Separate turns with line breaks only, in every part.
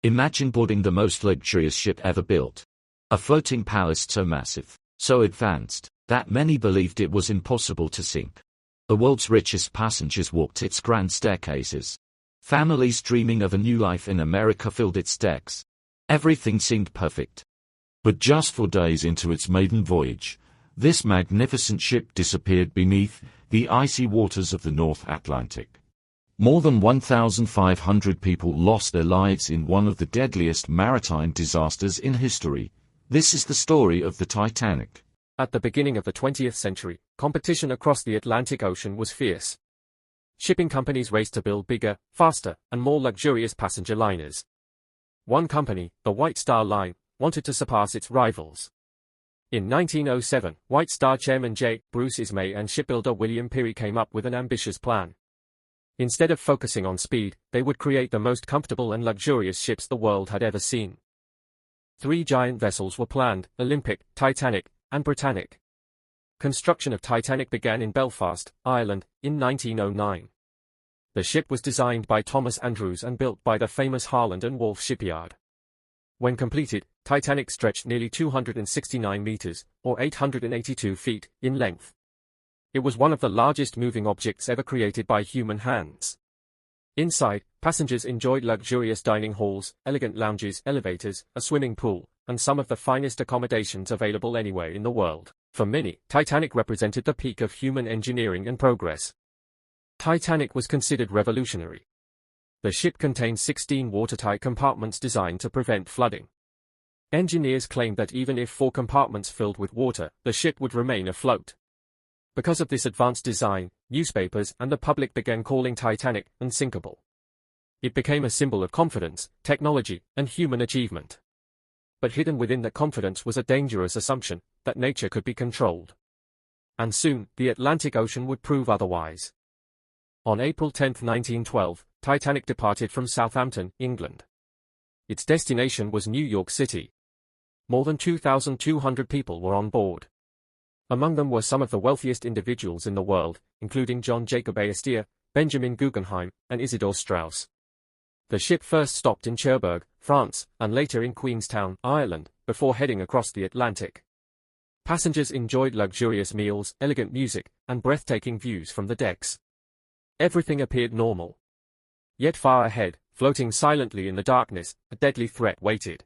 Imagine boarding the most luxurious ship ever built. A floating palace so massive, so advanced, that many believed it was impossible to sink. The world's richest passengers walked its grand staircases. Families dreaming of a new life in America filled its decks. Everything seemed perfect.
But just 4 days into its maiden voyage, this magnificent ship disappeared beneath the icy waters of the North Atlantic. More than 1,500 people lost their lives in one of the deadliest maritime disasters in history. This is the story of the Titanic.
At the beginning of the 20th century, competition across the Atlantic Ocean was fierce. Shipping companies raced to build bigger, faster, and more luxurious passenger liners. One company, the White Star Line, wanted to surpass its rivals. In 1907, White Star chairman J. Bruce Ismay and shipbuilder William Peary came up with an ambitious plan. Instead of focusing on speed, they would create the most comfortable and luxurious ships the world had ever seen. 3 giant vessels were planned: Olympic, Titanic, and Britannic. Construction of Titanic began in Belfast, Ireland, in 1909. The ship was designed by Thomas Andrews and built by the famous Harland and Wolff shipyard. When completed, Titanic stretched nearly 269 meters, or 882 feet, in length. It was one of the largest moving objects ever created by human hands. Inside, passengers enjoyed luxurious dining halls, elegant lounges, elevators, a swimming pool, and some of the finest accommodations available anywhere in the world. For many, Titanic represented the peak of human engineering and progress. Titanic was considered revolutionary. The ship contained 16 watertight compartments designed to prevent flooding. Engineers claimed that even if 4 compartments filled with water, the ship would remain afloat. Because of this advanced design, newspapers and the public began calling Titanic Unsinkable. It became a symbol of confidence, technology, and human achievement. But hidden within that confidence was a dangerous assumption that nature could be controlled. And soon, the Atlantic Ocean would prove otherwise. On April 10, 1912, Titanic departed from Southampton, England. Its destination was New York City. More than 2,200 people were on board. Among them were some of the wealthiest individuals in the world, including John Jacob Astor, Benjamin Guggenheim, and Isidor Straus. The ship first stopped in Cherbourg, France, and later in Queenstown, Ireland, before heading across the Atlantic. Passengers enjoyed luxurious meals, elegant music, and breathtaking views from the decks. Everything appeared normal. Yet far ahead, floating silently in the darkness, a deadly threat waited.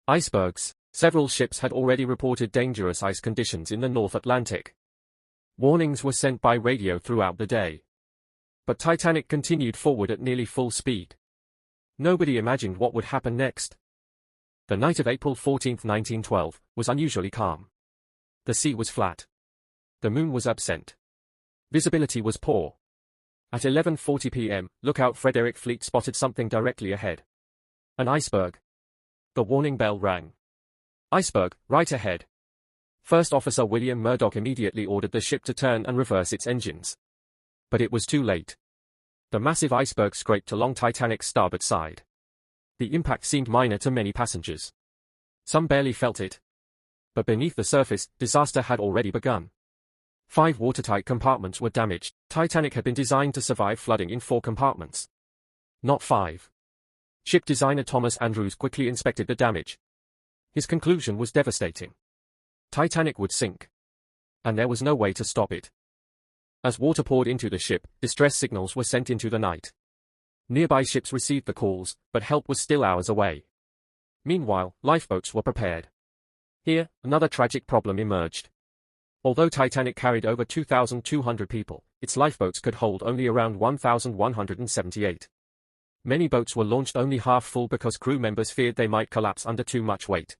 Icebergs. Several ships had already reported dangerous ice conditions in the North Atlantic. Warnings were sent by radio throughout the day. But Titanic continued forward at nearly full speed. Nobody imagined what would happen next. The night of April 14, 1912, was unusually calm. The sea was flat. The moon was absent. Visibility was poor. At 11:40 p.m., lookout Frederick Fleet spotted something directly ahead. An iceberg. The warning bell rang. Iceberg, right ahead. First Officer William Murdoch immediately ordered the ship to turn and reverse its engines. But it was too late. The massive iceberg scraped along Titanic's starboard side. The impact seemed minor to many passengers. Some barely felt it. But beneath the surface, disaster had already begun. 5 watertight compartments were damaged. Titanic had been designed to survive flooding in 4 compartments. Not 5. Ship designer Thomas Andrews quickly inspected the damage. His conclusion was devastating. Titanic would sink. And there was no way to stop it. As water poured into the ship, distress signals were sent into the night. Nearby ships received the calls, but help was still hours away. Meanwhile, lifeboats were prepared. Here, another tragic problem emerged. Although Titanic carried over 2,200 people, its lifeboats could hold only around 1,178. Many boats were launched only half full because crew members feared they might collapse under too much weight.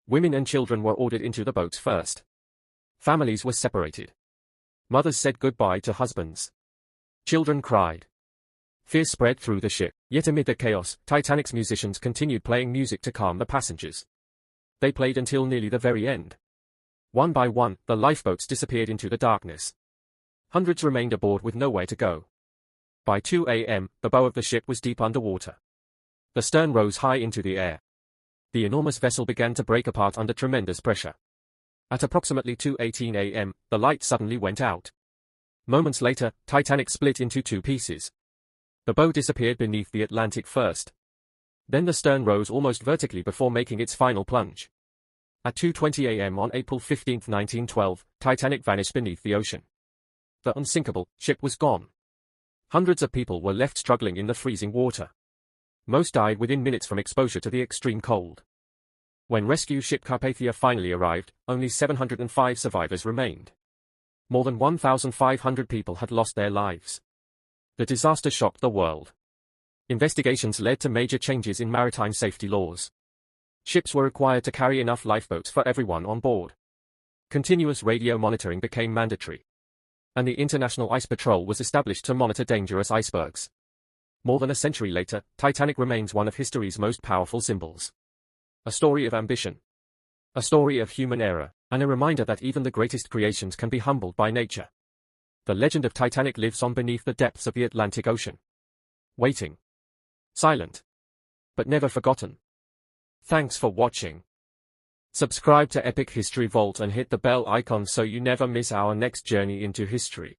Women and children were ordered into the boats first. Families were separated. Mothers said goodbye to husbands. Children cried. Fear spread through the ship, yet amid the chaos, Titanic's musicians continued playing music to calm the passengers. They played until nearly the very end. One by one, the lifeboats disappeared into the darkness. Hundreds remained aboard with nowhere to go. By 2 a.m., the bow of the ship was deep underwater. The stern rose high into the air. The enormous vessel began to break apart under tremendous pressure. At approximately 2:18 a.m., the light suddenly went out. Moments later, Titanic split into 2 pieces. The bow disappeared beneath the Atlantic first. Then the stern rose almost vertically before making its final plunge. At 2:20 a.m. on April 15, 1912, Titanic vanished beneath the ocean. The Unsinkable ship was gone. Hundreds of people were left struggling in the freezing water. Most died within minutes from exposure to the extreme cold. When rescue ship Carpathia finally arrived, only 705 survivors remained. More than 1,500 people had lost their lives. The disaster shocked the world. Investigations led to major changes in maritime safety laws. Ships were required to carry enough lifeboats for everyone on board. Continuous radio monitoring became mandatory. And the International Ice Patrol was established to monitor dangerous icebergs. More than a century later, Titanic remains one of history's most powerful symbols. A story of ambition. A story of human error, and a reminder that even the greatest creations can be humbled by nature. The legend of Titanic lives on beneath the depths of the Atlantic Ocean. Waiting. Silent. But never forgotten. Thanks for watching. Subscribe to Epic History Vault and hit the bell icon so you never miss our next journey into history.